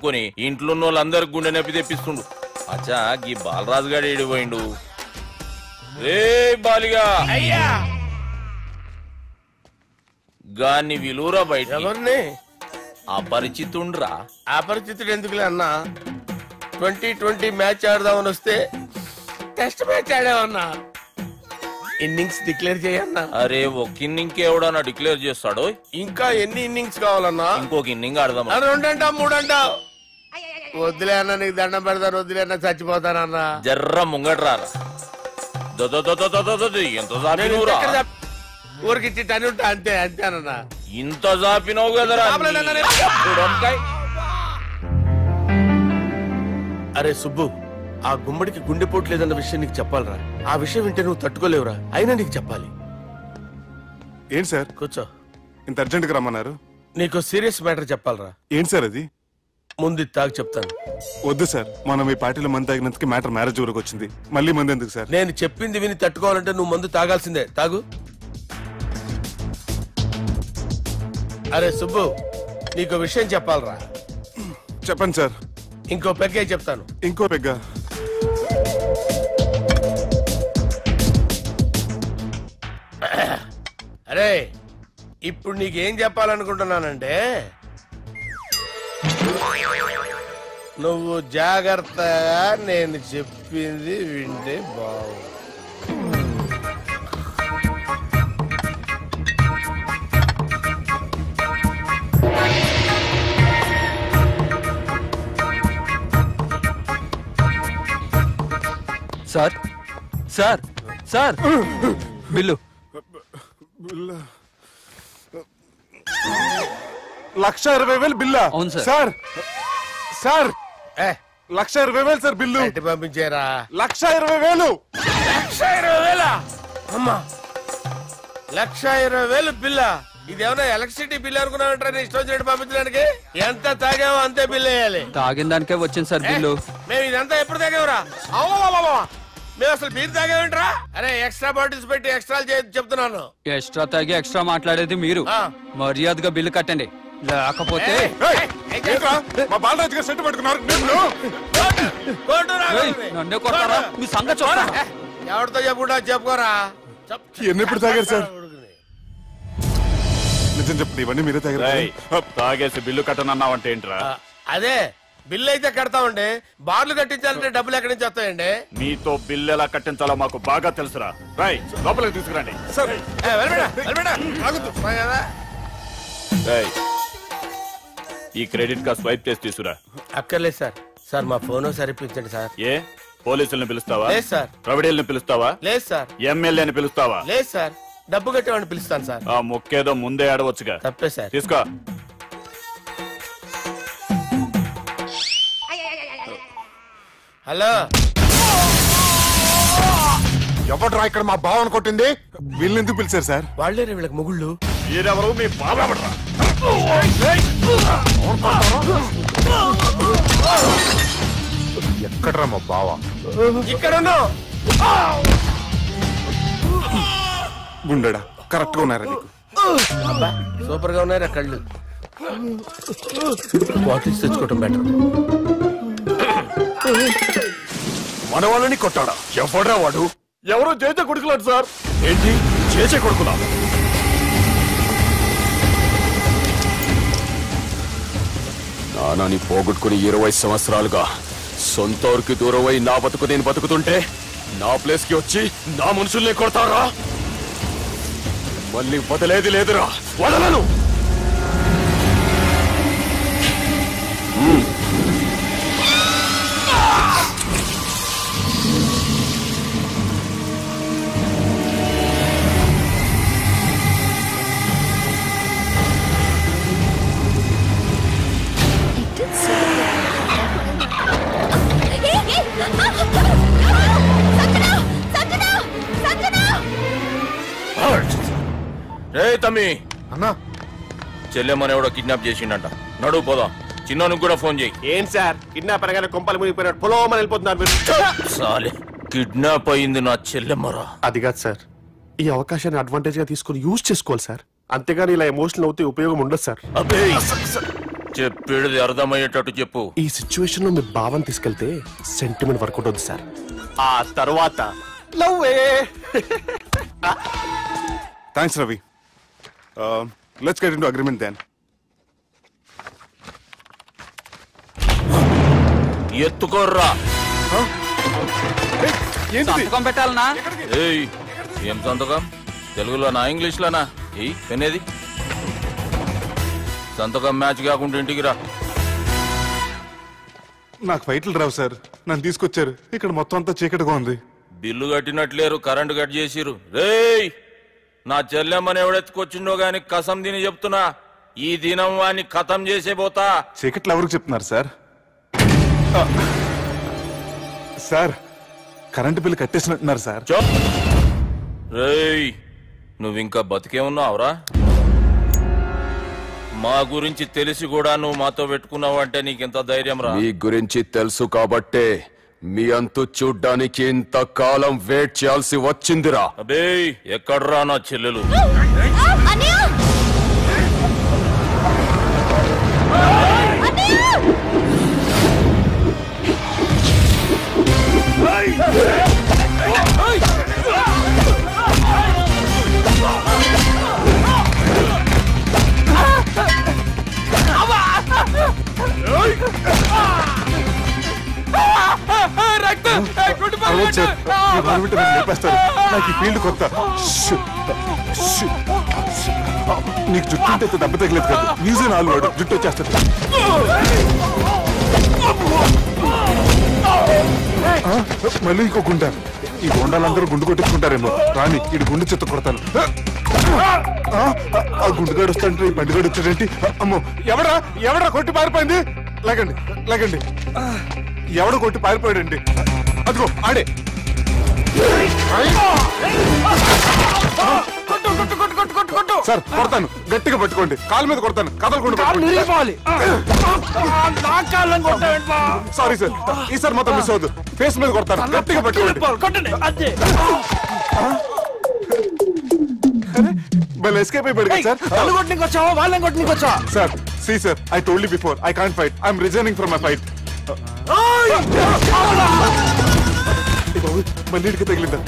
కొని ఇంట్లో వాళ్ళందరికి గుండె నొప్పి తెప్పిస్తుండు. అచ్చా గీ బాలరాజు గారు ఏడిపోయిండు. రే బాలిగా అయ్యా గాన్ని విలువరా బయట. ఎవరిని? అపరిచితుండ్రా. అపరిచితుడు ఎందుకులే అన్నా? 2020 మ్యాచ్ ఆడదామని వస్తే టెస్ట్ మ్యాచ్ ఆడామన్నా. ఇన్నింగ్స్ డిక్లేర్ చేయన్నా. అరే ఒక ఇన్నింగ్ ఎవడన్నా డిక్లేర్ చేస్తాడు? ఇంకా ఎన్ని ఇన్నింగ్స్ కావాలన్నా? ఇంకొక ఇన్నింగ్ ఆడదాం. 2 అంటావు 3 అంటావు. వద్దులే అన్న, నీకు దండం పెడతాను. వద్దులే అన్న, చచ్చిపోతానన్నా. జర్ర ముంగట్రారా. ఎంత జాపినవురా? ఊరికి టని ఉంటా అంతే అంతేనన్నా. ఇంత జాపినవు కదరా. అరే సుబ్బు, ఆ గుమ్మడికి గుండెపోటు లేదన్న విషయం నీకు చెప్పాలరా. ఆ విషయం వింటే నువ్వు తట్టుకోలేవురా. అయినా నీకు చెప్పాలి. ఏంటి సార్? కూర్చో. ఇంత అర్జెంట్ గా రమ్మన్నారు? నీకు సీరియస్ మ్యాటర్ చెప్పాలరా. ఏంటి సార్ అది? ముందు తాగు చెప్తాను. వద్దు సార్, మనం ఈ పార్టీలో మంది తాగినందుకు మ్యాటర్ మ్యారేజ్ వరకు వచ్చింది. మళ్ళీ మంది ఎందుకు సార్? నేను చెప్పింది విని తట్టుకోవాలంటే నువ్వు మందు తాగాల్సిందే. తాగు. అరే సుబ్బు, నీకు విషయం చెప్పాలరా. చెప్పండి సార్. ఇంకో పెగ్గే చెప్తాను. ఇంకో పెగ్గా? అరే ఇప్పుడు నీకేం చెప్పాలనుకుంటున్నానంటే, నువ్వు జాగ్రత్తగా నేను చెప్పింది వింటే బాగు. Sir sir sir bill. 1,20,000 బిల్లా? అవును సార్. సార్ సార్, ఏ 1,20,000 సార్ బిల్లు. బయట పంపించేరా. 1,20,000. 1,20,000 అమ్మా, 1,20,000 బిల్లా? ఇదేమన్నా ఎలక్ట్రిసిటీ బిల్ అనుకున్నావంటారా? నీ ఇష్టం చేయడం పంపించడానికి. ఎంత తాగామో అంతే బిల్ వేయాలి. తాగిన దానికే వచ్చింది సార్ బిల్లు. మేము ఇదంతా ఎప్పుడు తాగామరా? మేము అసలు బీర్ తాగామంటరా? అరే ఎక్స్ట్రా బాటిల్స్ పెట్టి ఎక్స్ట్రా చెప్తున్నాను. ఎక్స్ట్రా తాగి ఎక్స్ట్రా మాట్లాడేది మీరు. మర్యాదగా బిల్లు కట్టండి, లేకపోతే మా బాలరాజు గారు సెట్ పట్టుకున్నారు. నన్నే కొడతారా? మీ సంగతి చూడరా. ఎవరితో చెప్పుకుంటా చెప్పుకోరా. ఎన్నెప్పుడు తాగారు సార్? నిజం చెప్పండి, ఇవన్నీ మీరే తాగారు? తాగేసి బిల్లు కట్టనన్నావంటే ఏంట్రా? అదే బిల్లు అయితే కడతామండి. బార్లు కట్టించాలంటే డబ్బులు ఎక్కడి నుంచి వస్తాయండి? మీతో బిల్లు ఎలా కట్టించాలో మాకు బాగా తెలుసురా. రై లోపలికి తీసుకురండి. ఈ క్రెడిట్ కార్డ్ స్వైప్ చేసి తీసుకురా. అక్కర్లేదు సార్. సార్ మా ఫోన్ సరిపించండి సార్. ఏ పోలీసులను పిలుస్తావా? లేదు సార్. ప్రొవిడీలను పిలుస్తావా? లేదు సార్. ఎమ్మెల్యేని పిలుస్తావా? లేదు సార్. డబ్బు కట్టేవాడిని పిలుస్తాను సార్. ఆ ముక్కేదో ముందే ఆడవచ్చుగా. తప్పే సార్. తీసుకో. హలో, ఎవడ్రా ఇక్కడ మా బావని కొట్టింది? వీళ్ళని ఎందుకు పిలిచారు సార్? వాళ్ళే వీళ్ళకి మొగుళ్ళు. మీరెవరు? మీ బాబా ఎక్కడ్రా మా బావ? ఇక్కడ గుండెడా కరెక్ట్ గా ఉన్నారా నీకు? సూపర్ గా ఉన్నారా కళ్ళు? బాటిల్స్ తెచ్చుకోవటం బెటర్. మన వాళ్ళని కొట్టాడా? ఎవడ్రా వాడు? ఎవరో చేసే కొడుకులాడు సార్. ఏంటి చేసే కొడుకులా? నానాని పోగొట్టుకుని 20 సంవత్సరాలుగా సొంత ఊరికి దూరమై నా బతుకు నేను బతుకుతుంటే నా ప్లేస్ కి వచ్చి నా మనుషుల్ని కొడతారా? మళ్ళీ వదిలేది లేదురా, వదలను. రే తమ్మి, అన్నా చెల్లెమ్మని ఎవడో కిడ్నాప్ చేసిండంట. నడువు పోదాం. చిన్నోనికి కూడా ఫోన్ చేయి. ఏం సార్, కిడ్నాపర్ గానే కొంపలు మునిగిపోయినట్టు పొలమని వెళ్ళిపోతున్నారు మీరు. సాలే, కిడ్నాప్ అయింది నా చెల్లెమ్మరా. అది కాదు సార్, ఈ అవకాశాన్ని అడ్వాంటేజ్ గా తీసుకుని యూజ్ చేసుకోవాలి సార్. అంతేగాని ఇలా ఎమోషనల్ అవుతే ఉపయోగం ఉండదు సార్. అబ్బే చెప్పేది అర్థమయ్యేటట్టు చెప్పు. ఈ సిచ్యువేషన్ లో మీ భావం తీసుకెళ్తే సెంటిమెంట్ వర్కౌట్ అవుతుంది సార్. ఆ తర్వాత లవ్వే. Thanks Ravi. Let's get into agreement then. ఎత్తుకోర్రా. సంతకం పెట్టాలనా? ఏయ్, ఏం సంతకం? తెలుగులోనా ఇంగ్లీష్లోనా? ఏయ్ పెనేది. సంతకం మ్యాచ్ కాకుండా ఇంటికి రా. నాకు ఫైట్లు రావు సార్, నన్ను తీసుకొచ్చారు. ఇక్కడ మొత్తం అంతా చీకటిగా ఉంది. బిల్లు కట్టినట్లేరు, కరెంటు కట్ చేసిరు. రేయ్, నా చెల్లెమ్మని ఎవడెత్తుకొచ్చిండో గాని కసం తిని చెప్తున్నా, ఈ దినం వాణ్ణి ఖతం చేసే పోతా. చీకట్లు ఎవరికి చెప్తున్నారు సార్? సార్ కరెంటు బిల్లు కట్టేసినట్టున్నారు సార్. రేయ్, నువ్వింకా బతికే ఉన్నావురా? మా గురించి తెలిసి కూడా నువ్వు మాతో పెట్టుకున్నావు అంటే నీకెంత ధైర్యం రా? మీ గురించి తెలుసు కాబట్టే మీ అంతు చూడ్డానికి ఇంతకాలం వెయిట్ చేయాల్సి వచ్చిందిరా. అబే, ఎక్కడ్రా నా చెల్లెలు? నాకు ఈ ఫీల్డ్ కొత్త. నీకు జుట్టు ఉంటే దెబ్బ తగలేదు కదా, మ్యూజియం ఆల్వాడు జుట్టు వచ్చేస్తుంది. మళ్ళీ ఇంకో గుండా. ఈ గుండాలందరూ గుండు కొట్టించుకుంటారేమో. రాని ఇటు గుండు చెత్త కొడతాను. ఆ గుండుగాడు వస్తాంటే ఈ బండిగాడు వచ్చాడేంటి? అమ్మో, ఎవడా కొట్టి పారిపోయింది? లేకండి లేకండి. ఎవడు కొట్టి పారిపోయాడండి? అదిగో ఆడే. సార్ కొడతాను, గట్టిగా పట్టుకోండి. కాలు మీద కొడతాను, కదలకుండా సారీ సార్, ఈసారి మొత్తం మిస్ అవద్దు. ఫేస్ మీద కొడతాను, గట్టిగా పట్టుకోండి. Well, escape అయిపోయాడు సార్. వాళ్ళని కొట్టనికొచ్చా? Sir, see sir, I told you before, I can't fight. I'm resigning from my fight. మళ్ళీ ఇడికి తగిలిందా?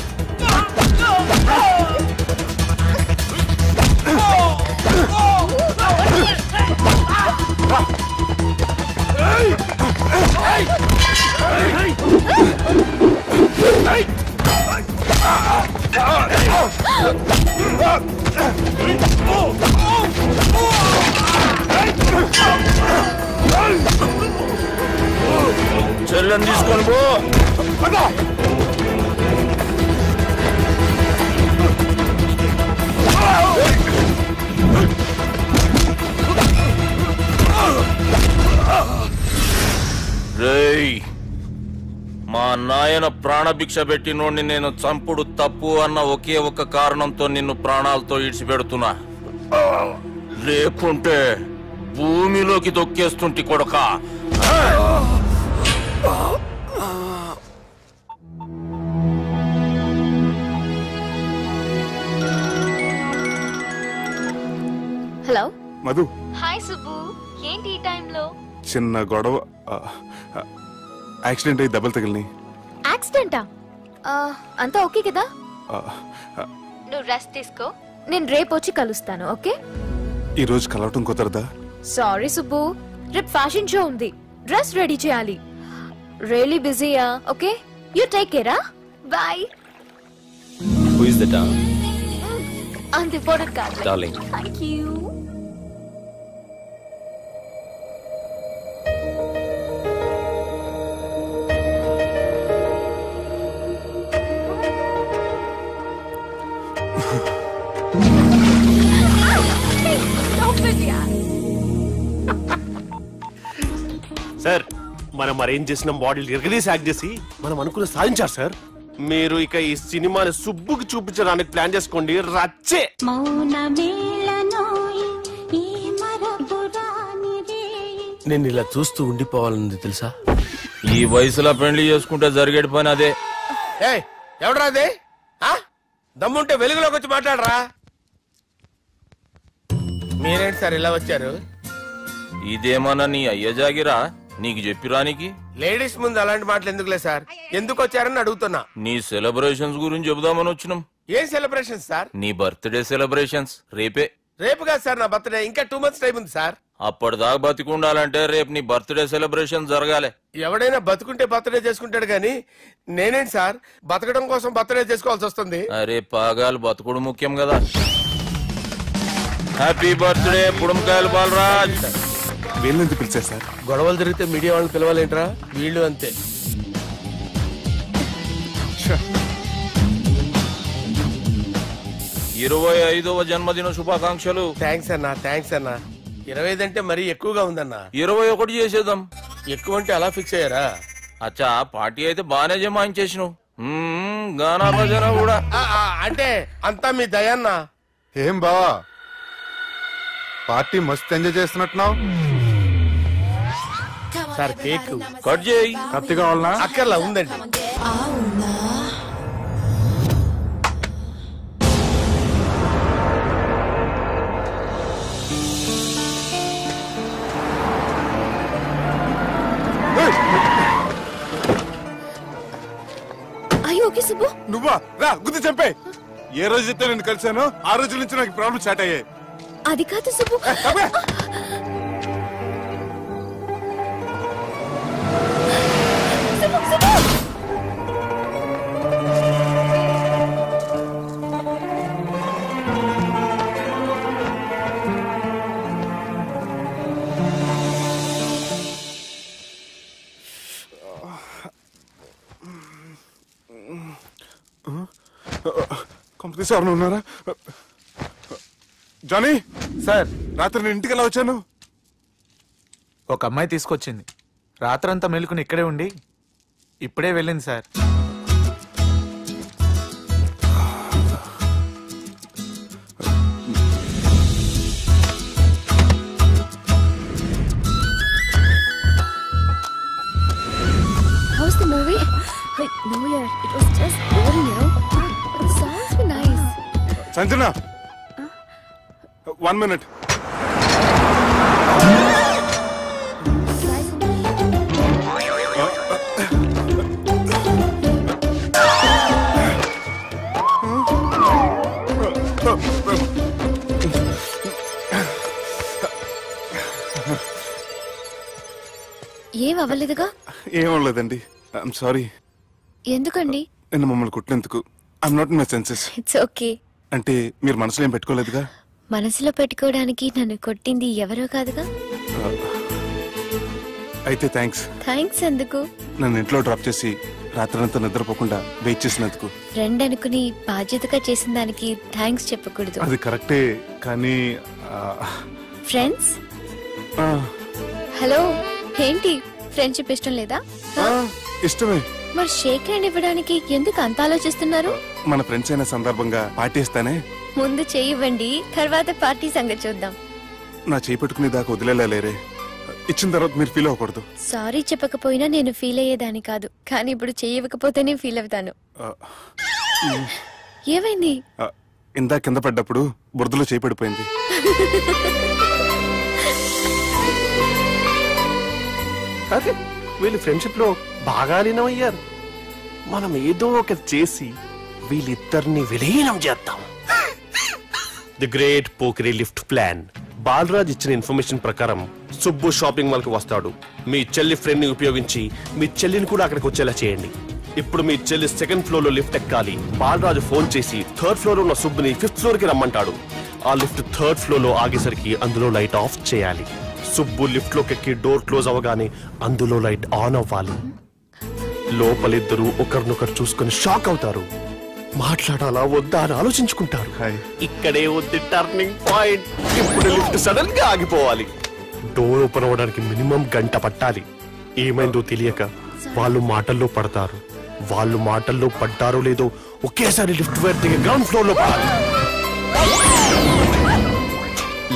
చెల్లెని తీసుకొని పో. రేయ్, మా నాయన ప్రాణభిక్ష పెట్టినోడిని నేను చంపుడు తప్పు అన్న ఒకే ఒక్క కారణంతో నిన్ను ప్రాణాలతో ఇడిచిపెడుతున్నా. లేకుంటే భూమిలోకి దొక్కేస్తుంటి కొడక. హలో మధు. హాయ్ సుబ్బు, ఏంటి ఈ టైంలో? చిన్న గొడవ, యాక్సిడెంట్ అయ్యి దెబ్బలు తగిలినాయి. యాక్సిడెంటా? అంతా ఓకే కదా? నువ్వు రెస్ట్ తీసుకో, నేను రేపు వచ్చి కలుస్తాను. ఓకే? ఈ రోజు కలవటం కుదరదా? సారీ సుబ్బు, రేపు ఫ్యాషన్ షో ఉంది, డ్రెస్ రెడీ చేయాలి. రియలీ బిజీయా? Okay, you take care. Bye. Who is the dog? అంత ఇంపార్టెంట్ కాదు. Darling. Thank you. సార్, మనం అరేంజ్ చేసిన మోడల్ ఎరగదీసి యాక్ట్ చేసి మనం అనుకున్న సాధించారు సార్. మీరు ఇక ఈ సినిమాని సుబ్బుకి చూపించడానికి ప్లాన్ చేసుకోండి. రచ్చే. నేను ఇలా చూస్తూ ఉండిపోవాలని తెలుసా? ఈ వయసులో పెళ్లి చేసుకుంటే జరిగేటి పని అదే. ఎవడరా అదే? దమ్ముంటే వెలుగులోకి వచ్చి మాట్లాడరా. మీరేంటి సార్ ఇలా వచ్చారు? ఇదేమన్నా నీ అయ్య జాగిరా నీకు చెప్పిరానికి? లేడీస్ ముందు అలాంటి మాటలు ఎందుకులే సార్, ఎందుకు వచ్చారని అడుగుతున్నా. నీ సెలబ్రేషన్స్ గురించి చెబుదామని వచ్చినాం. ఏం సెలబ్రేషన్ సార్? నీ బర్త్డే సెలబ్రేషన్స్ రేపే. రేపు కాదు సార్ నా బర్త్డే, ఇంకా 2 months టైం ఉంది సార్. అప్పటిదాకా బతికుండాలంటే రేపు నీ బర్త్డే సెలబ్రేషన్ జరగాలి. ఎవడైనా బతుకుంటే బర్త్డే చేసుకుంటాడు గాని నేనేంటి సార్ బతకడం కోసం బర్త్డే చేసుకోవాల్సి వస్తుంది? అరే పాగాలు బతుకుడు ముఖ్యం కదా. హ్యాపీ బర్త్డే పుడంకాయలు బాలరాజ్. వీళ్ళెందుకు పిలిచారు సార్? గొడవలు జరిగితే మీడియా వాళ్ళని పిలవాలేంట్రా? వీళ్ళు అంతే. 25వ జన్మదిన శుభాకాంక్షలు. థ్యాంక్స్ అన్నా, థ్యాంక్స్ అన్నా. 25 అంటే మరీ ఎక్కువగా ఉందన్నా. 21 చేసేద్దాం. ఎక్కువ అంటే అలా ఫిక్స్ అయ్యారా? అచ్చా పార్టీ అయితే బానే జమాయించేసినావు. గానా భజన కూడా. అంటే అంతా మీ దయన్నా. ఏం బావా పార్టీ మస్తు ఎంజాయ్ చేస్తున్నట్టున్నావు. సార్ కేక్ కట్ చేయి. కత్తి కావాలనా? అక్కర్లా ఉందండి. ఓకే సుబ్బు. నువ్వా? రా గుద్ది చంపే. ఏ రోజైతే నేను కలిసానో ఆ రోజు నుంచి నాకు ప్రాబ్లం స్టార్ట్ అయ్యాయి. అది కాదు సుబ్బు. కంపెనీ సార్ ఉన్నారా? జానీ సార్, రాత్రి నేను ఇంటికి ఎలా వచ్చాను? ఒక అమ్మాయి తీసుకొచ్చింది. రాత్రంతా మెలుకుని ఇక్కడే ఉండి ఇప్పుడే వెళ్ళింది sir. How's the movie? No yaar, it was just boring, you know. The songs were nice. Sanjana 1 minute. ఏం అవ్వలేదుగా? ఏం లేదండి. I'm sorry. ఎందుకండి? నేను మమ్మల్ని కుట్టినందుకు I'm not in my senses. It's okay. అంటే మీరు మనసులో ఏం పెట్టుకోలేదుగా? మనసులో పెట్టుకోవడానికి నన్ను కొట్టింది ఎవరో కాదుగా. అయితే థ్యాంక్స్. థ్యాంక్స్ ఎందుకు? నన్ను ఇంట్లో డ్రాప్ చేసి రాత్రంతా నిద్రపోకుండా వెయిట్ చేసినందుకు. ఫ్రెండ్ అనుకుని బాధ్యతగా చేసిన దానికి థ్యాంక్స్ చెప్పకూడదు. అది కరెక్టే కానీ ఫ్రెండ్స్ హలో, ఏంటి ఫ్రెండ్షిప్ ఇష్టం లేదా? ఇష్టమే. మరి షేక్ హ్యాండ్ ఇవ్వడానికి ఎందుకు అంత ఆలోచిస్తున్నారు? మన ఫ్రెండ్స్ అయిన సందర్భంగా పార్టీ ఇస్తానే. ముందు చేయివ్వండి, తర్వాత పార్టీ సంగతి చూద్దాం. నా చేయి పెట్టుకునే దాకా వదిలేలేరే. ఇచ్చిన తర్వాత మీరు ఫీల్ అవ్వకూడదు. సారీ చెప్పకపోయినా నేను ఫీల్ అయ్యేదాన్ని కాదు, కానీ ఇప్పుడు చెయ్యకపోతేనే ఫీల్ అవుతాను. ఏమైంది? ఇందా కింద పడ్డప్పుడు బురదలో చేయి పడిపోయింది. అరే వీళ్ళు ఫ్రెండ్షిప్ లో బాగా లీనమయ్యారు. మనం ఏదో ఒకటి చేసి వీళ్ళిద్దరిని విలీనం చేద్దాం. ది గ్రేట్ పోకరీ లిఫ్ట్ ప్లాన్. బాలరాజ్ ఇచ్చిన ఇన్ఫర్మేషన్ ప్రకారం సుబ్బు షాపింగ్ మాల్ కి వస్తాడు. మీ చెల్లి ఫ్రెండ్ ని ఉపయోగించి మీ చెల్లిని కూడా అక్కడికి వచ్చేలా చేయండి. ఇప్పుడు మీ చెల్లి 2nd floor లో లిఫ్ట్ ఎక్కాలి. బాలరాజు ఫోన్ చేసి 3rd floor లో ఉన్న సుబ్బుని 5th floor కి రమ్మంటాడు. ఆ లిఫ్ట్ 3rd floor లో ఆగేసరికి అందులో లైట్ ఆఫ్ చేయాలి. సుబ్బు లిఫ్ట్ లోకి ఎక్కి డోర్ క్లోజ్ అవ్వగానే అందులో లైట్ ఆన్ అవ్వాలి. లోపలిద్దరూ ఒకరినొకరు చూసుకుని షాక్ అవుతారు. మాట్లాడాలా వద్దా అని ఆలోచించుకుంటారు. ఇక్కడే ఉంది టర్నింగ్ పాయింట్. ఇప్పుడు లిఫ్ట్ సడన్ గా ఆగిపోవాలి. డోర్ ఓపెన్ అవ్వడానికి మినిమం గంట పట్టాలి. ఏమైందో తెలియక వాళ్ళు మాటల్లో పడతారు. వాళ్ళు మాటల్లో పడ్డారో లేదో ఒకేసారి లిఫ్ట్ దిగి గ్రౌండ్ ఫ్లోర్ లో పడాలి.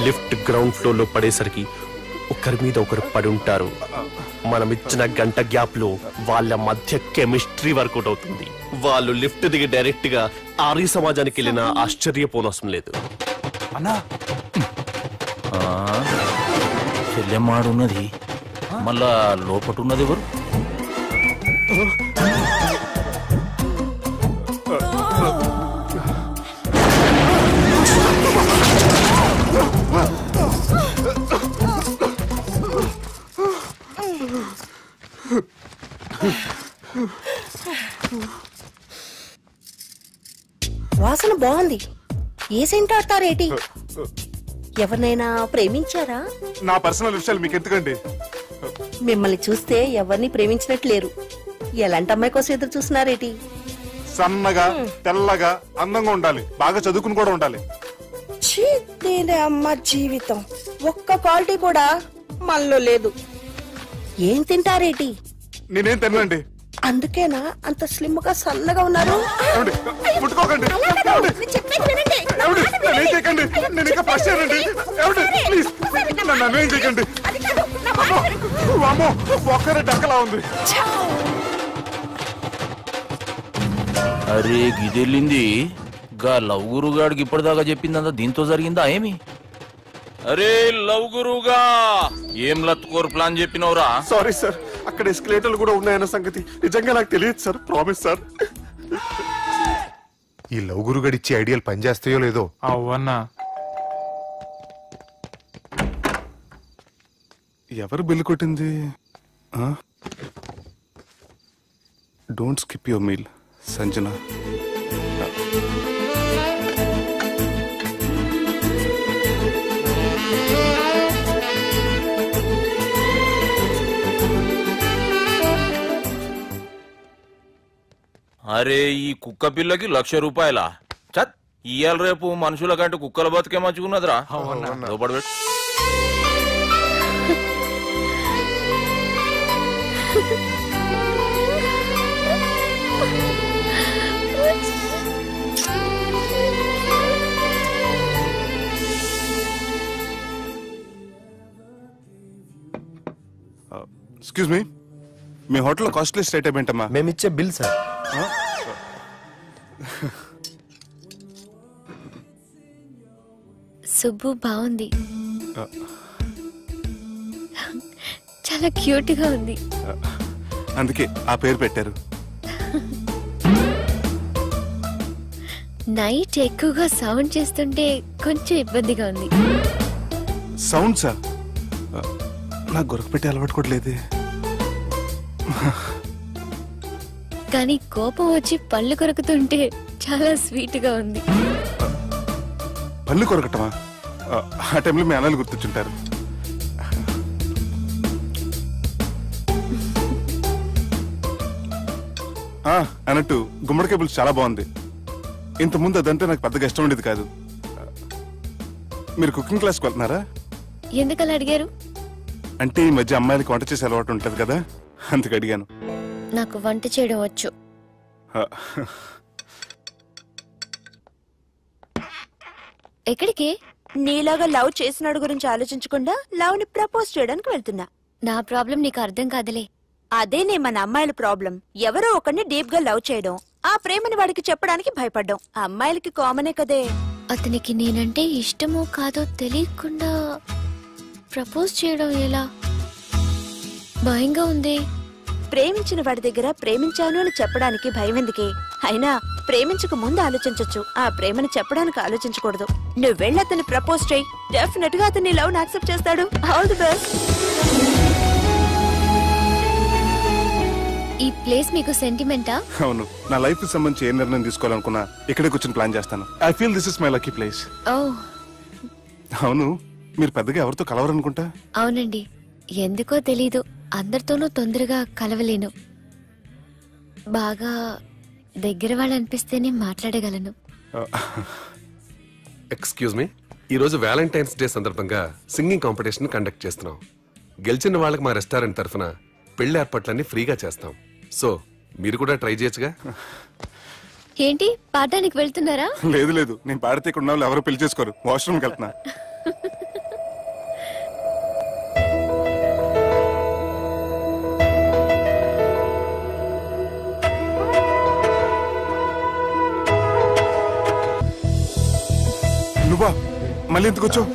లిఫ్ట్ గ్రౌండ్ ఫ్లోర్ లో పడేసరికి ఒకరి మీద ఒకరు పడి ఉంటారు. మనం ఇచ్చిన గంట గ్యాప్ లో వాళ్ళ మధ్య కెమిస్ట్రీ వర్కౌట్ అవుతుంది. వాళ్ళు లిఫ్ట్ దిగి డైరెక్ట్ గా ఆర్య సమాజానికి వెళ్ళినా ఆశ్చర్యపోనవసరం లేదు. అన్నా చెల్లెమ్మాడున్నది, మళ్ళా లోపటున్నది ఎవరు? వాసన బాగుంది. ఏ సెంట్ ఆడతారేటి? ఎవరినైనా ప్రేమించారా? నా పర్సనల్ విషయాలు మీకు ఎందుకండి? మిమ్మల్ని చూస్తే ఎవరిని ప్రేమించినట్లేరు. ఎలాంటి అమ్మాయి కోసం ఎదురు చూస్తున్నారేటి? సన్నగా తెల్లగా అందంగా ఉండాలి, బాగా చదువుకుని కూడా ఉండాలి. ఛీ, దీని అమ్మ జీవితం ఒక్క క్వాలిటీ కూడా మనలో లేదు. ఏం తింటారేటి? నేనేం తినండి. అందుకేనా అంత స్లిమ్ గా సన్నగా ఉన్నారు? ఏమండి? ముట్టుకోకండి. ఏమండి? ఏమండి? నన్ను ఏం చేయకండి. నేను ఇంకా ఫస్ట్ చేయనండి. ఏమండి? ప్లీజ్ నన్ను ఏం చేయకండి. అమ్మో, ఒక్కరే డక్కలా ఉంది. అరే గిదెళ్ళింది గా లవ్ గురుగాడికి ఇప్పటిదాకా చెప్పిందంతా దీంతో జరిగిందా ఏమి? అరే లవ్ గురుగా ఏం లత్కోరు ప్లాన్ చెప్పినవురా? సారీ సార్, అక్కడ ఎస్కలేటర్లు కూడా ఉన్నాయన్న సంగతి నిజంగా నాకు తెలియదు సార్. Promise sir. ఈ లవ్ గురుగడి ఇచ్చే ఐడియాలు పనిచేస్తాయో లేదో. అవ్వన్నా ఎవరు బిల్లు కొట్టింది? Don't skip your meal Sanjana. అరే ఈ కుక్క పిల్లకి 1,00,000 రూపాయలా? చత్, ఇయ్యాల రేపు మనుషుల కంటే కుక్కల బతికే మంచుకున్నదిరా. లోపడబెట్టు. ఎక్స్క్యూజ్ మీ, మీ హోటల్లో కాస్ట్లీ స్టేట్ ఏంటమ్మా? మేమిచ్చే బిల్ సార్. సుబ్బు బాగుంది, చాలా క్యూట్ గా ఉంది. అందుకే ఆ పేరు పెట్టారు. నైట్ ఎక్కువగా సౌండ్ చేస్తుంటే కొంచెం ఇబ్బందిగా ఉంది. సౌండ్సా? నాకు గొరకపెట్టే అలవాటు కూడా లేదే. కానీ కోపం వచ్చి పళ్ళు కొరుకుతుంటే చాలా స్వీట్ గా ఉంది. పళ్ళు కొరకటమా? ఆ టైంలో మీ అన్నలు గుర్తొచ్చుంటారు. అన్నట్టు గుమ్మడికాయ పులుసు చాలా బాగుంది. ఇంతకుముందు అదంటే నాకు పెద్దగా ఇష్టం ఉండేది కాదు. మీరు కుకింగ్ క్లాస్కి వెళ్తున్నారా? ఎందుకలా అడిగారు? అంటే ఈ మధ్య అమ్మాయిలకి వంట చేసే అలవాటు ఉంటది కదా, అందుకు అడిగాను. నాకు వంట చేయడం వచ్చు. ఎక్కడికి? నీలాగా లవ్ చేసినాడు గురించి ఆలోచించకుండా లవ్ ని ప్రపోజ్ చేయడానికి వెళ్తున్నా. నా ప్రాబ్లం నీకు అర్థం కాదులే. అదేనే మన అమ్మాయిల ప్రాబ్లం. ఎవరో ఒకరిని డీప్ గా లవ్ చేయడం, ఆ ప్రేమని వాడికి చెప్పడానికి భయపడ్డం అమ్మాయిలకి కామనే కదే. అతనికి నేనంటే ఇష్టమో కాదో తెలియకుండా ప్రపోజ్ చేయడం ఎలా? భయంగా ఉంది. ప్రేమించిన వాడి దగ్గర ప్రేమించాను అని చెప్పడానికి భయం ఎందుకే? అయినా ప్రేమించక ముందు ఆలోచించొచ్చు, ఆ ప్రేమని చెప్పడానికి ఆలోచించకూడదు. నువ్వు వెళ్ళి అతన్ని ప్రపోజ్ చేయి, డెఫినెట్ గా అతన్ని లవ్ యాక్సెప్ట్ చేస్తాడు. All the best. ఈ ప్లేస్ మీకు సెంటిమెంటా? అవును, నా లైఫ్ కి సంబంధించి ఏ నిర్ణయం తీసుకోవాలనుకున్నా ఇక్కడే కూర్చొని ప్లాన్ చేస్తాను. I feel this is my lucky place. ఓ అవును, మీరు పెద్దగా ఎవరితో కలవరనుకుంటా? అవునండి, ఎందుకో తెలీదు, అందరితోనూ తొందరగా కలవలేను. బాగా దగ్గర వాళ్ళు అనిపిస్తేనే మాట్లాడగలను. ఎక్స్క్యూజ్ మీ, ఈరోజు వ్యాలంటైన్స్ డే సందర్భంగా సింగింగ్ కాంపిటీషన్ కండక్ట్ చేస్తున్నాం. గెలిచిన వాళ్ళకి మా రెస్టారెంట్ తరఫున పెళ్లి ఏర్పాట్లన్నీ ఫ్రీగా చేస్తాం. సో మీరు కూడా ట్రై చేయొచ్చుగా. ఏంటి, పాడడానికి వెళ్తున్నారా? లేదు లేదు, నేను పాడితే ఇక్కడ ఉన్న వాళ్ళు ఎవరు పెళ్లి చేసుకోరు. వాష్రూమ్కి వెళ్తున్నా. నువ్వా? మళ్ళీ ఎందుకు వచ్చావు?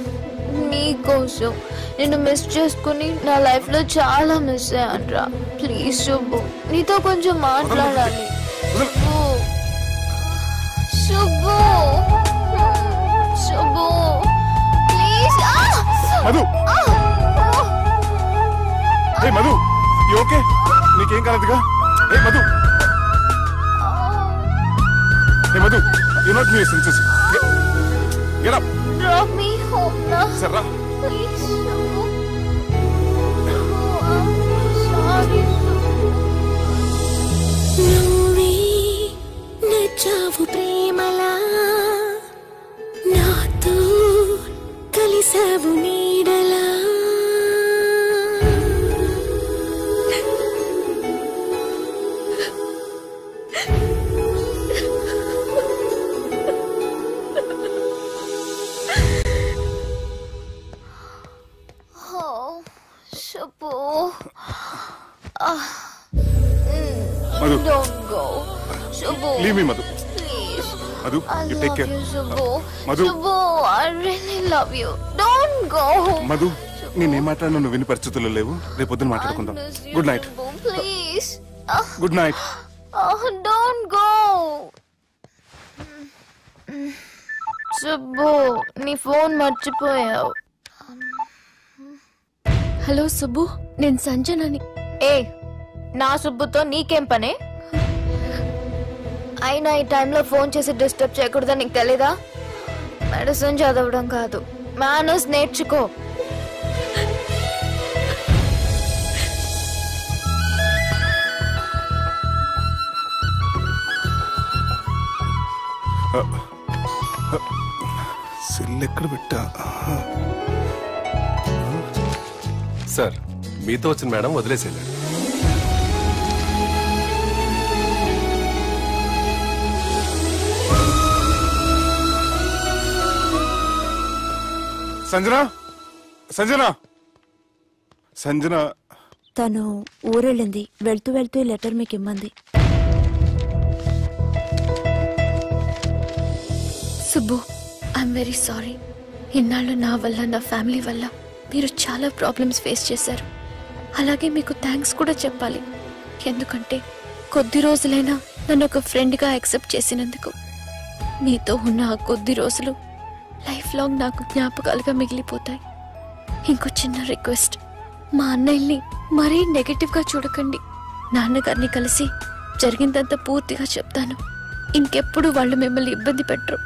మీ నీకోసం నిన్ను మిస్ చేసుకుని నా లైఫ్ లో చాలా మిస్ అయ్యానురా. ప్లీజ్ సుబ్బు, నీతో కొంచెం మాట్లాడాలి. సుబ్బు సుబ్బు ప్లీజ్. మధు, మధు, ఓకే? నీకేం కాలేదుగా? Madhu, Madhu, you not me senses. Get up. Drop me home now. సర్రా. Please, Subbu. Oh, I'm sorry, Subbu. నువ్వే నచ్చావు ప్రేమలా, నాతో కలిసావు నీడలా. Subbu. Madhu. Don't go. Subbu. Leave me, Madhu. Please. Madhu, I you love take care. you, Subbu. Madhu. Subbu, I really love you. Don't go. Madhu, నేనేం మాట్లాడినా నువ్వు విని పరిస్థితుల్లో లేవు. రేపు పొద్దున మాట్లాడుకుందాం. I miss you, good night. Subbu. Please. Good night. Don't go. Subbu, నీ ఫోన్ మర్చిపోయావు. హలో సుబ్బు, నేను సంజనని. ఏ, నా సుబ్బుతో నీకేం పనే? అయినా ఈ టైంలో ఫోన్ చేసి డిస్టర్బ్ చేయకూడదని నీకు తెలీదా? మెడిసిన్ చదవడం కాదు, మేనర్స్ నేర్చుకో. సెల్ ఎక్కడ పెట్టా? సార్, మీతో వచ్చిన మేడం వదిలేసేయండి. సంజన, సంజన, సంజన. తను ఊరెళ్ళింది. వెళ్తూ వెళ్తూ ఈ లెటర్ మీకు ఇమ్మంది. Subbu, I'm very sorry. ఇన్నాళ్ళు నా వల్ల, నా ఫ్యామిలీ వల్ల మీరు చాలా ప్రాబ్లమ్స్ ఫేస్ చేశారు. అలాగే మీకు థ్యాంక్స్ కూడా చెప్పాలి. ఎందుకంటే కొద్ది రోజులైనా నన్ను ఒక ఫ్రెండ్గా యాక్సెప్ట్ చేసినందుకు. మీతో ఉన్న ఆ కొద్ది రోజులు లైఫ్ లాంగ్ నాకు జ్ఞాపకాలుగా మిగిలిపోతాయి. ఇంకో చిన్న రిక్వెస్ట్, మా అన్నయ్యని మరీ నెగటివ్గా చూడకండి. నాన్నగారిని కలిసి జరిగిందంతా పూర్తిగా చెప్తాను. ఇంకెప్పుడు వాళ్ళు మిమ్మల్ని ఇబ్బంది పెట్టరు.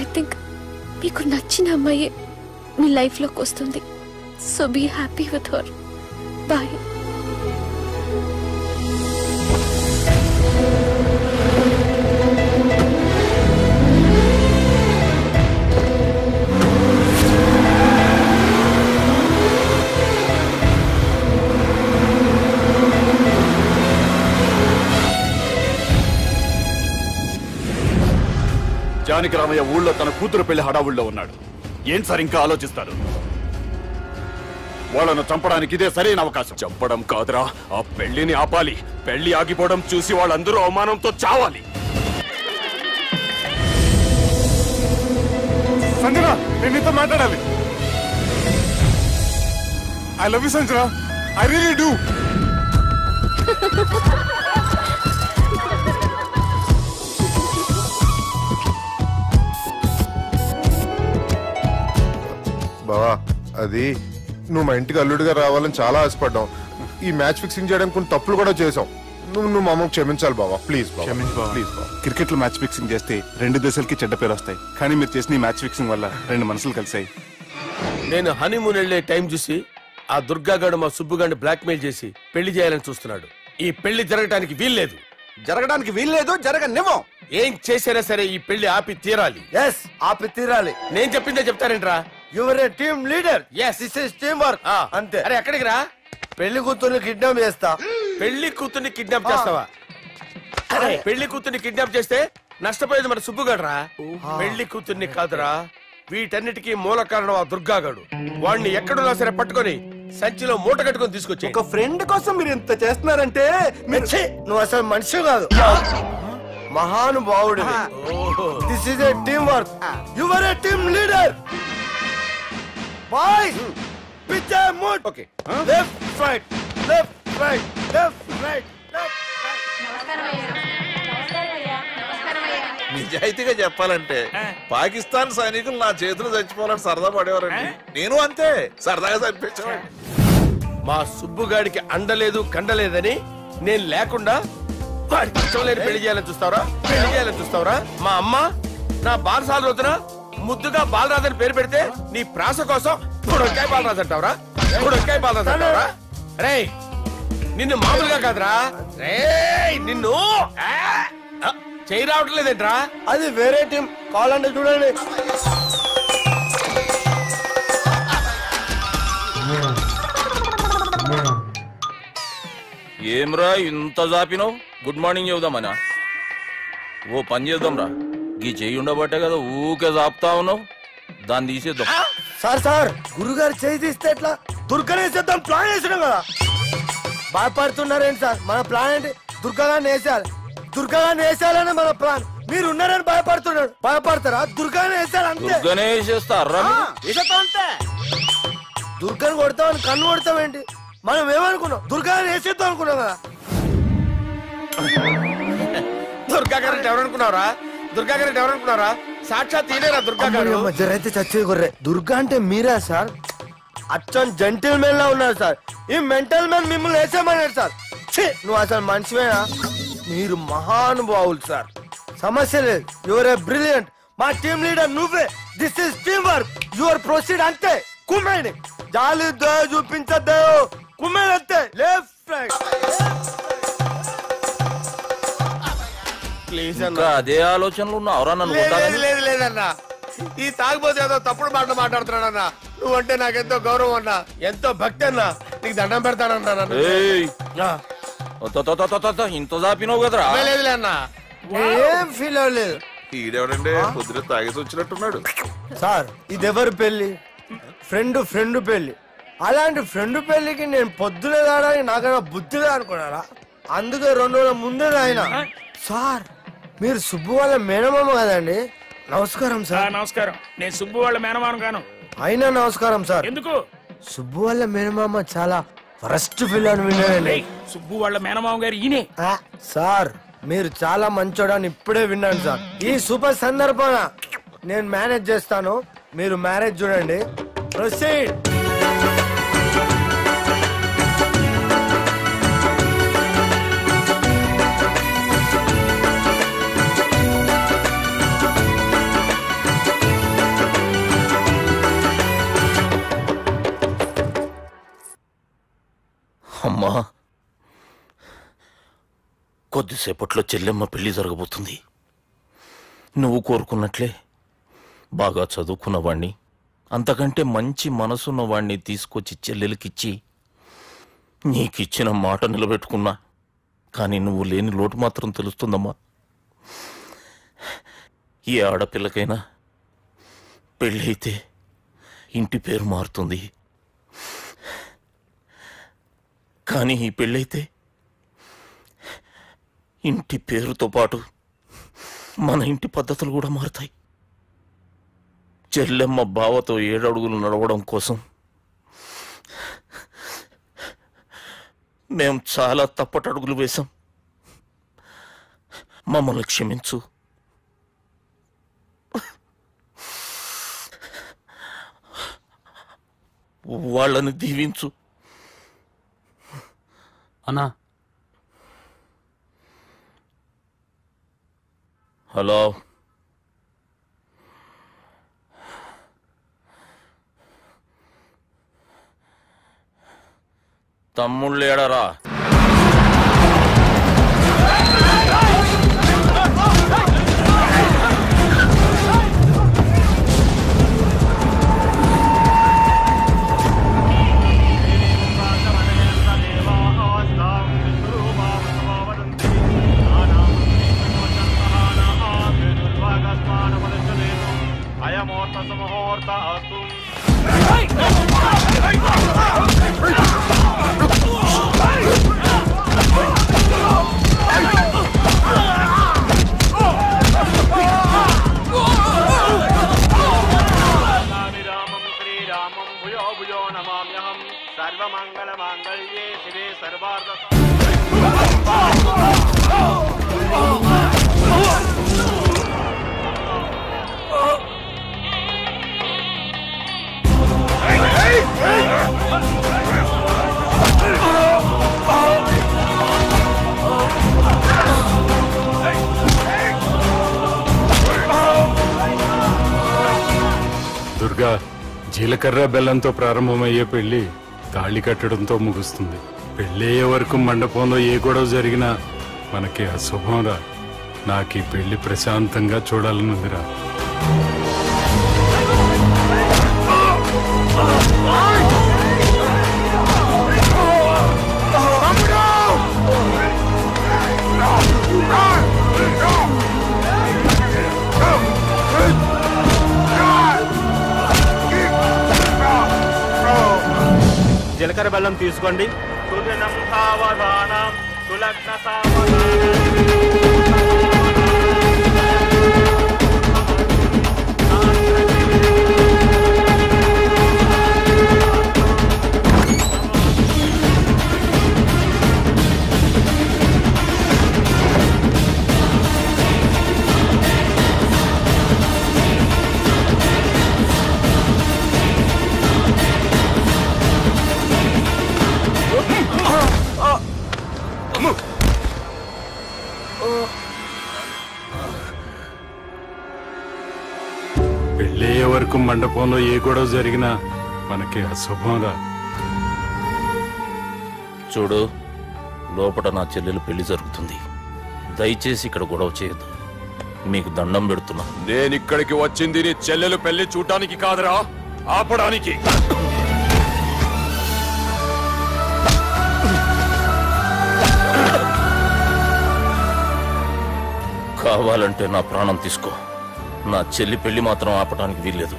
ఐ థింక్ మీకు నచ్చిన అమ్మాయి మీ లైఫ్లోకి వస్తుంది. So be happy with her. Bye. Janaki Ramayya ఊళ్ళో తన కూతురు పెళ్లి హడావుల్లో ఉన్నాడు. ఏం సార్ ఇంకా ఆలోచిస్తారు? వాళ్ళను చంపడానికి ఇదే సరైన అవకాశం. చంపడం కాదురా, ఆ పెళ్లిని ఆపాలి. పెళ్లి ఆగిపోవడం చూసి వాళ్ళందరూ అవమానంతో చావాలి. సంజన, నేను నీతో మాట్లాడాలి. I love you Sanjana, I really do. బావా, అది నువ్వు మా ఇంటికి అల్లుడిగా రావాలని చాలా ఆశపడ్డాం. ఈ మ్యాచ్ ఫిక్సింగ్ చేయడానికి కొన్ని తప్పులు కూడా చేసాం. నువ్వు మా అమ్మకు క్షమించాలి బావా, ప్లీజ్. క్షమించు బావా, ప్లీజ్ బావా. క్రికెట్ లో మ్యాచ్ ఫిక్సింగ్ చేస్తే 2 దేశాలకి చెడ్డ పేరు వస్తాయి. కానీ మీరు చేసిన ఈ మ్యాచ్ ఫిక్సింగ్ వల్ల 2 మనసులు కలిసాయి. నేను హనీమూన్ వెళ్లే టైం చూసి ఆ దుర్గాగాడు మా సుబ్బుగాడిని బ్లాక్మెయిల్ చేసి పెళ్లి చేయాలని చూస్తున్నాడు. ఈ పెళ్లి జరగడానికి వీల్లేదు. జరగడానికి వీల్లేదు, జరగనివ్వం. ఏం చేసినా సరే ఈ పెళ్లి ఆపి తీరాలి. ఎస్, ఆపి తీరాలి. నేను చెప్పిందే చెప్తారేంట్రా? Your a team leader. Yes, this is team work. అంతే. అరే ఎక్కడికి రా? పెళ్లి కూతుర్ని కిడ్నాప్ చేస్తా. పెళ్లి కూతుర్ని కిడ్నాప్ చేస్తావా? అరే పెళ్లి కూతుర్ని కిడ్నాప్ చేస్తే నష్టపోయేది మన సుబ్బుగాడురా. పెళ్లి కూతుర్ని కాదురా, వీటన్నిటికీ మూల కారణం ఆ దుర్గాగాడు. వాడిని ఎక్కడున్నా సరే పట్టుకొని సంచిలో మూట కట్టుకొని తీసుకొచ్చి. ఒక ఫ్రెండ్ కోసం మీరు ఇంత చేస్తున్నారంటే నువ్వు అసలు మనిషి కాదు, మహానుభావుడు. This is a team work. Your a team leader. Boys పిచ్చే mood okay left right left right left right నిజాయితీగా చెప్పాలంటే పాకిస్తాన్ సైనికులు నా చేతులు చచ్చిపోవాలని సరదా పడేవారండి. నేను అంతే సరదాగా చంపించేవాడిని. మా సుబ్బుగాడికి అండలేదు కండలేదని నేను లేకుండా వాడికి ఇష్టం లేని పెళ్లి చేయాలని చూస్తావరా? మా అమ్మ నా బాలసాల రోజున ముద్దుగా బాలరాజని పేరు పెడితే నీ ప్రాస కోసం బుడొక్కాయ బాలరాజు అంటావరా? రే నిన్ను మామూలుగా కాదురా, రే నిన్ను చేయి రావట్లేదేంట్రా? అది వేరే టీం కావాలంటే చూడండి. ఏమ్రా ఇంత జాపినావు? Good morning చెబుదామనా? ఓ పని చేద్దాం రా, గీ చెయ్యి ఉండబట్టే కదా ఊకే జాపుతా ఉన్నావు, దాన్ని తీసేద్దాం. సార్ గురుగారు చేయి తీస్తే ఎట్లా? దుర్గనేసేద్దాం ప్లాన్ వేసినాం కదా. భయపడుతున్నారేంటి సార్? మన ప్లాన్ ఏంటి? దుర్గాన్ని వేసేయాలని మన ప్లాన్. మీరు ఉన్నారని భయపడతారా? దుర్గాన్ని వేసేయాలి అంతే. దుర్గనే వేసేస్తారా? అంతే. దుర్గాని కొడతామని కన్ను కొడతామేంటి? మనం ఏమనుకున్నాం? దుర్గాని వేసేద్దాం అనుకున్నాం కదా. దుర్గా గారు ఎవరనుకున్నారా? సాక్షాత్ ఈయనేరా దుర్గా గారు. జరైతే చచ్చేది గొర్రె. దుర్గా అంటే మీరా సార్? అచ్చం జెంటిల్ మెన్ లా ఉన్నారు సార్. ఈ మెంటల్ మెన్ మిమ్మల్ని వేసేమన్నాడు సార్. నువ్వు అసలు మనిషివేనా? మీరు మహానుభావులు సార్, సమస్య లేదు. Your a brilliant. మా టీమ్ లీడర్ నువ్వే. This is team work. Your proceed అంతే. కుమ్మేని జాలి చూపించద్దు. కుమ్మేని అంతే. Left right. ఇంకా అదే ఆలోచనలు ఉన్నావురా? నన్ను లేదన్నా, ఈ తాగుబోతు ఏదో తప్పుడు మాటలు మాట్లాడుతున్నాడన్నా. నువ్వంటే నాకెంతో గౌరవం అన్నా, ఎంతో భక్తి అన్నా. నీకు దండం పెడతానన్నా. ఇంత జాపినావు కదరా? లేదులే అన్నా, ఏం ఫీల్ అవ్వలేదు. ఈడెవడండి పొద్దున తాగేసి వచ్చినట్టున్నాడు. సార్ ఇది ఎవరు పెళ్లి? ఫ్రెండ్ పెళ్లి. అలాంటి ఫ్రెండ్ పెళ్లికి నేను పొద్దునే రావడానికి నాకైనా బుద్ధిగా అనుకున్నారా? అందుకే 2 రోజుల ముందే ఆయన. సార్ మీరు సుబ్బు వాళ్ళ మేనమామ కదండి? నమస్కారం సార్. నమస్కారం. నేను సుబ్బు వాళ్ళ మేనమామ కాను. అయినా నమస్కారం సార్. ఎందుకు? సుబ్బు వాళ్ళ మేనమామ చాలా ఫస్ట్ ఫిల్ అని విన్నానండి. సుబ్బు వాళ్ళ మేనమామ గారు ఈయనే. సార్ మీరు చాలా మంచోడని ఇప్పుడే విన్నాను సార్. ఈ శుభ సందర్భాన నేను మేనేజ్ చేస్తాను, మీరు మ్యారేజ్ చూడండి. ప్రొసీడ్. అమ్మా, కొద్దిసేపట్లో చెల్లెమ్మ పెళ్లి జరగబోతుంది. నువ్వు కోరుకున్నట్లే బాగా చదువుకున్నవాణ్ణి, అంతకంటే మంచి మనసున్నవాణ్ణి తీసుకొచ్చి చెల్లెలకిచ్చి నీకిచ్చిన మాట నిలబెట్టుకున్నా. కానీ నువ్వు లేని లోటు మాత్రం తెలుస్తుందమ్మా. ఏ ఆడపిల్లకైనా పెళ్ళి అయితే ఇంటి పేరు మారుతుంది, కానీ ఈ పెళ్ళైతే ఇంటి పేరుతో పాటు మన ఇంటి పద్ధతులు కూడా మారుతాయి. చెల్లెమ్మ బావతో 7 అడుగులు నడవడం కోసం మేం చాలా తప్పటడుగులు వేశాం. మమ్మల్ని క్షమించు. వాళ్ళని దీవించు. అన్నా, హలో, తమ్ముళ్ళు ఏడరా? జీలకర్ర బెల్లంతో ప్రారంభమయ్యే పెళ్లి తాళి కట్టడంతో ముగుస్తుంది. పెళ్ళయ్యే వరకు మండపంలో ఏ గొడవ జరిగినా మనకి అశుభంరా. నాకు ఈ పెళ్లి ప్రశాంతంగా చూడాలనుందిరా. జీలకర్ర బెల్లం తీసుకోండి. పెళ్ళయ్యే వరకు మండపంలో ఏ గొడవ జరిగినా మనకి అశుభంరా. చూడు, లోపల నా చెల్లెలు పెళ్లి జరుగుతుంది. దయచేసి ఇక్కడ గొడవ చేయొద్దు. మీకు దండం పెడుతున్నా. నేనిక్కడికి వచ్చింది నీ చెల్లెలు పెళ్లి చూడటానికి కాదురా, ఆపడానికి. కావాలంటే నా ప్రాణం తీసుకో, నా చెల్లి పెళ్లి మాత్రం ఆపడానికి వీల్లేదు.